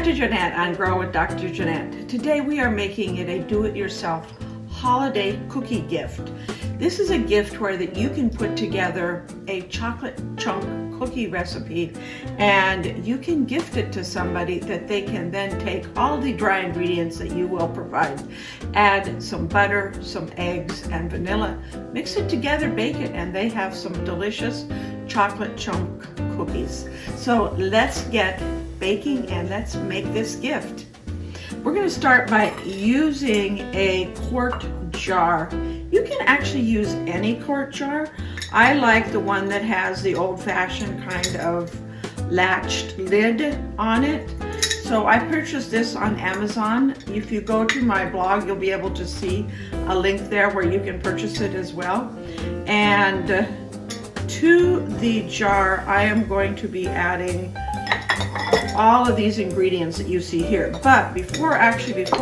Dr. Jeanette on Grow with Dr. Jeanette. Today we are making it a do-it-yourself holiday cookie gift. This is a gift where that you can put together a chocolate chunk cookie recipe and you can gift it to somebody that they can then take all the dry ingredients that you will provide, add some butter, some eggs and vanilla, mix it together, bake it, and they have some delicious chocolate chunk cookies. So let's get baking and let's make this gift. We're going to start by using a quart jar. You can actually use any quart jar. I like the one that has the old-fashioned kind of latched lid on it. So I purchased this on Amazon. If you go to my blog, you'll be able to see a link there where you can purchase it as well. And to the jar, I am going to be adding all of these ingredients that you see here. But before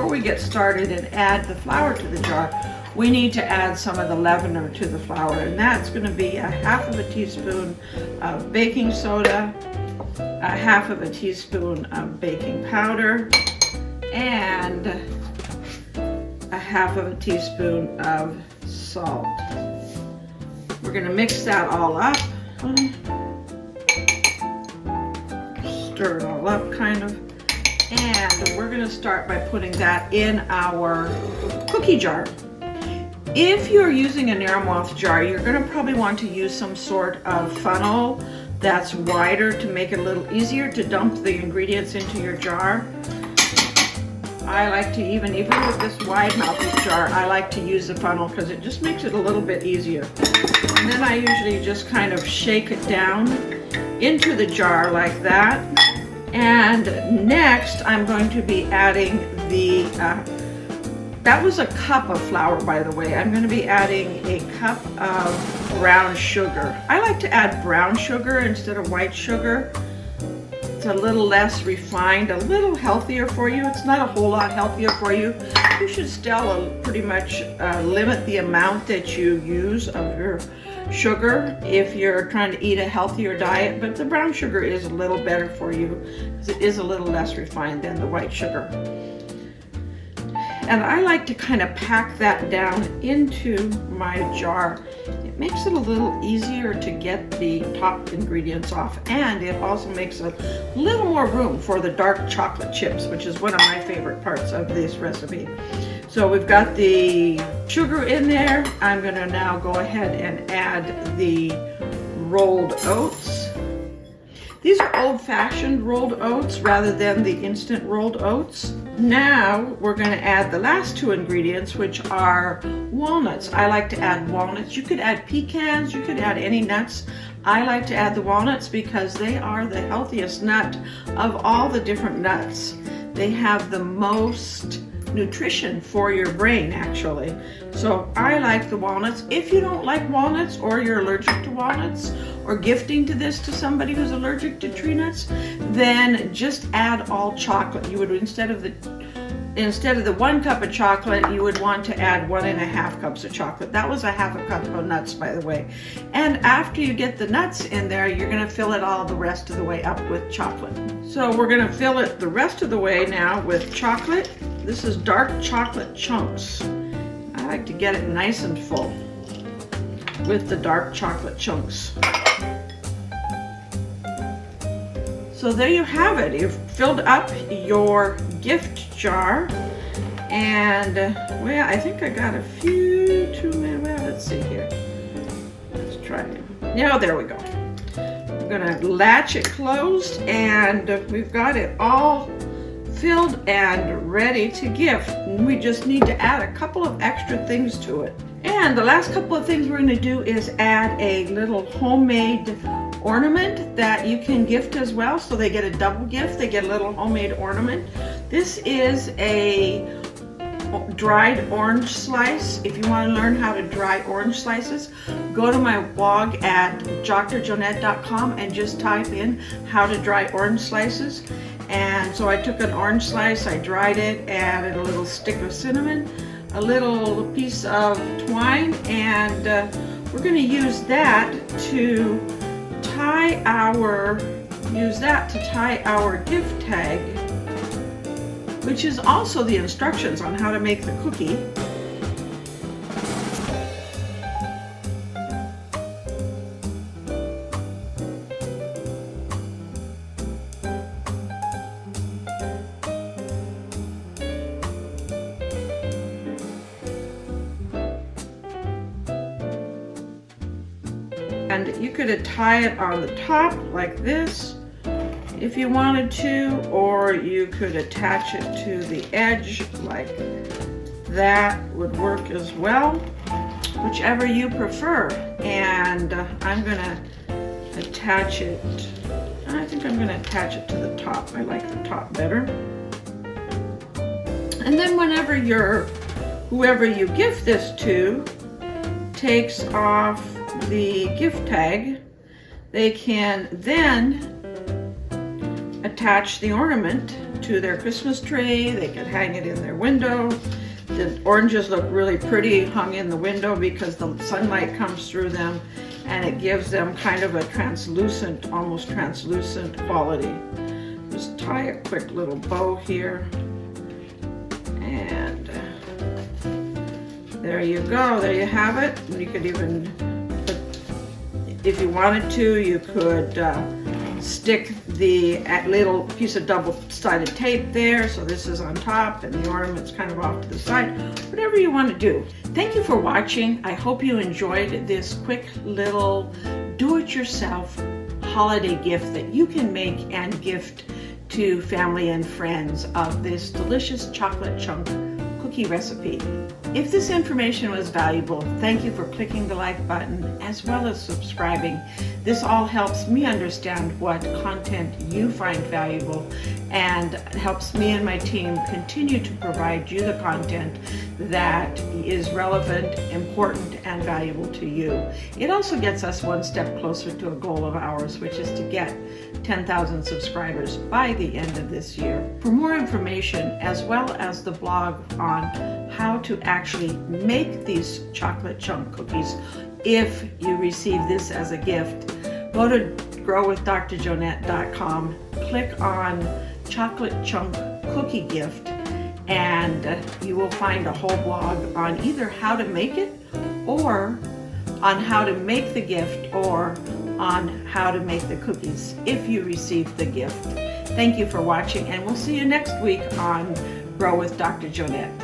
we get started and add the flour to the jar, we need to add some of the leavener to the flour, and that's going to be a half of a teaspoon of baking soda, a half of a teaspoon of baking powder, and a half of a teaspoon of salt. We're going to mix that all up. Stir it all up kind of, and we're going to start by putting that in our cookie jar. If you're using a narrow mouth jar, you're going to probably want to use some sort of funnel that's wider to make it a little easier to dump the ingredients into your jar. I like to, even with this wide mouthed jar, I like to use the funnel because it just makes it a little bit easier. And then I usually just kind of shake it down into the jar like that. And next I'm going to be adding the, that was a cup of flour, by the way. I'm going to be adding a cup of brown sugar. I like to add brown sugar instead of white sugar. It's a little less refined, a little healthier for you. It's not a whole lot healthier for you. You should still pretty much limit the amount that you use of your sugar if you're trying to eat a healthier diet, but the brown sugar is a little better for you because it is a little less refined than the white sugar. And I like to kind of pack that down into my jar. It makes it a little easier to get the top ingredients off, and it also makes a little more room for the dark chocolate chips, which is one of my favorite parts of this recipe. So we've got the sugar in there. I'm going to now go ahead and add the rolled oats. These are old-fashioned rolled oats rather than the instant rolled oats. Now we're going to add the last two ingredients, which are walnuts. I like to add walnuts. You could add pecans, you could add any nuts. I like to add the walnuts because they are the healthiest nut of all the different nuts. They have the most nutrition for your brain, actually. So I like the walnuts. If you don't like walnuts, or you're allergic to walnuts, or gifting to this to somebody who's allergic to tree nuts, then just add all chocolate. You would, instead of the 1 cup of chocolate, you would want to add 1.5 cups of chocolate. That was a half a cup of nuts, by the way. And after you get the nuts in there, you're going to fill it all the rest of the way up with chocolate. So we're going to fill it the rest of the way now with chocolate. This is dark chocolate chunks. I like to get it nice and full with the dark chocolate chunks. So there you have it. You've filled up your gift jar, and well, I think I got a few too many. Well, let's see here. Let's try it. Yeah, there we go. I'm gonna latch it closed, and we've got it all filled and ready to gift. We just need to add a couple of extra things to it. And the last couple of things we're going to do is add a little homemade ornament that you can gift as well. So they get a double gift. They get a little homemade ornament. This is a dried orange slice. If you want to learn how to dry orange slices, go to my blog at drjeanette.com and just type in how to dry orange slices. And so I took an orange slice, I dried it, added a little stick of cinnamon, a little piece of twine, and we're going to use that to tie our gift tag which is also the instructions on how to make the cookie. And you could tie it on the top like this if you wanted to, or you could attach it to the edge like that would work as well, whichever you prefer. And I'm gonna attach it, I think I'm gonna attach it to the top. I like the top better. And then whenever whoever you gift this to takes off the gift tag, they can then attach the ornament to their Christmas tree. They could hang it in their window. The oranges look really pretty hung in the window because the sunlight comes through them and it gives them kind of a translucent, almost translucent quality. Just tie a quick little bow here, and there you go. There you have it. And you could even, if you wanted to, you could stick the little piece of double-sided tape there, so this is on top and the ornament's kind of off to the side. Whatever you want to do. Thank you for watching. I hope you enjoyed this quick little do-it-yourself holiday gift that you can make and gift to family and friends of this delicious chocolate chunk cookie recipe. If this information was valuable, thank you for clicking the like button as well as subscribing. This all helps me understand what content you find valuable and helps me and my team continue to provide you the content that is relevant, important, and valuable to you. It also gets us one step closer to a goal of ours, which is to get 10,000 subscribers by the end of this year. For more information, as well as the blog on how to actually make these chocolate chunk cookies if you receive this as a gift, go to growwithdrjonette.com, click on chocolate chunk cookie gift, and you will find a whole blog on either how to make it, or on how to make the gift, or on how to make the cookies if you receive the gift. Thank you for watching, and we'll see you next week on Grow with Dr. Jonette.